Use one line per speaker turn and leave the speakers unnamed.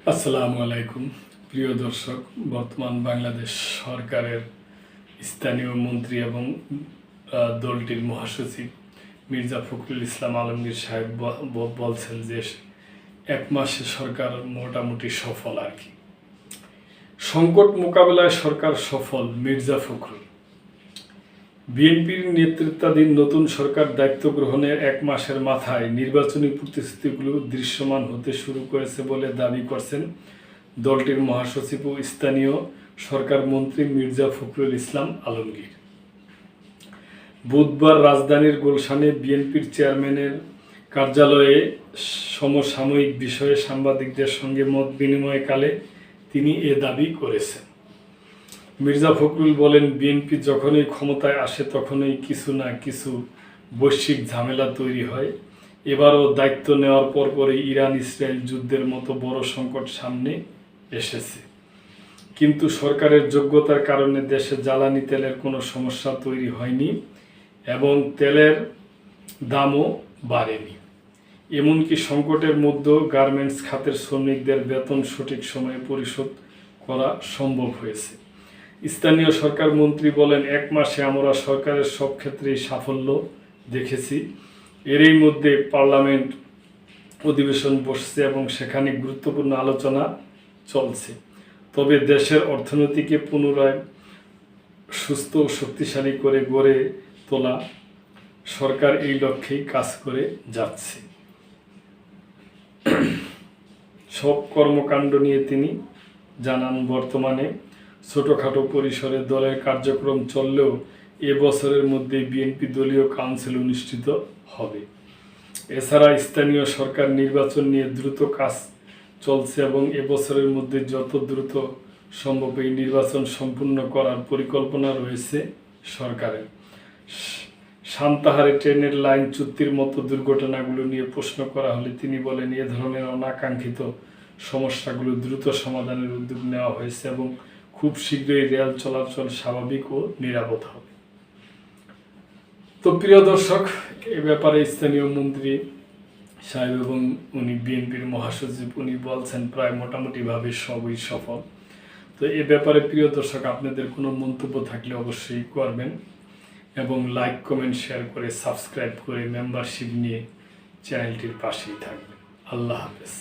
আসসালামু আলাইকুম প্রিয় দর্শক। বর্তমান বাংলাদেশ সরকারের স্থানীয় মন্ত্রী এবং দলটির মহাসচিব মির্জা ফখরুল ইসলাম আলমগীর সাহেব বলছেন যে এক মাসে সরকার মোটামুটি সফল আর কি। সংকট মোকাবেলায় সরকার সফল মির্জা ফখরুল। বিএনপির নেতৃত্বাধীন নতুন সরকার দায়িত্ব গ্রহণের এক মাসের মাথায় নির্বাচনী প্রতিশ্রুতিগুলো দৃশ্যমান হতে শুরু করেছে বলে দাবি করছেন দলটির মহাসচিব ও স্থানীয় সরকার মন্ত্রী মির্জা ফখরুল ইসলাম আলমগীর। বুধবার রাজধানীর গুলশানে বিএনপির চেয়ারম্যানের কার্যালয়ে সমসাময়িক বিষয়ে সাংবাদিকদের সঙ্গে মত বিনিময়কালে তিনি এ দাবি করেছেন। মির্জা ফখরুল বলেন, বিএনপি যখনই ক্ষমতায় আসে তখনই কিছু না কিছু বৈশ্বিক ঝামেলা তৈরি হয়। এবারও দায়িত্ব নেওয়ার পরপরই ইরান ইসরায়েল যুদ্ধের মতো বড় সংকট সামনে এসেছে, কিন্তু সরকারের যোগ্যতার কারণে দেশে জ্বালানি তেলের কোনো সমস্যা তৈরি হয়নি এবং তেলের দামও বাড়েনি। এমনকি সংকটের মধ্যেও গার্মেন্টস খাতের শ্রমিকদের বেতন সঠিক সময়ে পরিশোধ করা সম্ভব হয়েছে। স্থানীয় সরকার মন্ত্রী বলেন, এক মাসে আমরা সরকারের সব ক্ষেত্রেই সাফল্য দেখেছি। এরই মধ্যে পার্লামেন্ট অধিবেশন বসছে এবং সেখানে গুরুত্বপূর্ণ আলোচনা চলছে। তবে দেশের অর্থনীতিকে পুনরায় সুস্থ ও শক্তিশালী করে গড়ে তোলা সরকার এই লক্ষ্যেই কাজ করে যাচ্ছে। সব কর্মকাণ্ড নিয়ে তিনি জানান, বর্তমানে ছোটোখাটো পরিসরে দলের কার্যক্রম চললেও এবছরের মধ্যেই বিএনপি দলীয় কাউন্সিল অনুষ্ঠিত হবে। এছাড়া স্থানীয় সরকার নির্বাচন নিয়ে দ্রুত কাজ চলছে এবং এবছরের মধ্যে যত দ্রুত সম্ভব এই নির্বাচন সম্পূর্ণ করার পরিকল্পনা রয়েছে সরকারের। সান্তাহারে ট্রেনের লাইন চুক্তির মতো দুর্ঘটনাগুলো নিয়ে প্রশ্ন করা হলে তিনি বলেন, এ ধরনের অনাকাঙ্ক্ষিত সমস্যাগুলো দ্রুত সমাধানের উদ্যোগ নেওয়া হয়েছে এবং খুব শীঘ্রই রেল চলাচল স্বাভাবিক ও নিরাপদ হবে। তো প্রিয় দর্শক, এ ব্যাপারে স্থানীয় মন্ত্রী সাহেব এবং উনি বিএনপির মহাসচিব উনি বলছেন প্রায় মোটামুটিভাবে সবই সফল। তো এ ব্যাপারে প্রিয় দর্শক, আপনাদের কোনো মন্তব্য থাকলে অবশ্যই করবেন এবং লাইক কমেন্ট শেয়ার করে সাবস্ক্রাইব করে মেম্বারশিপ নিয়ে চ্যানেলটির পাশেই থাকবেন। আল্লাহ হাফেজ।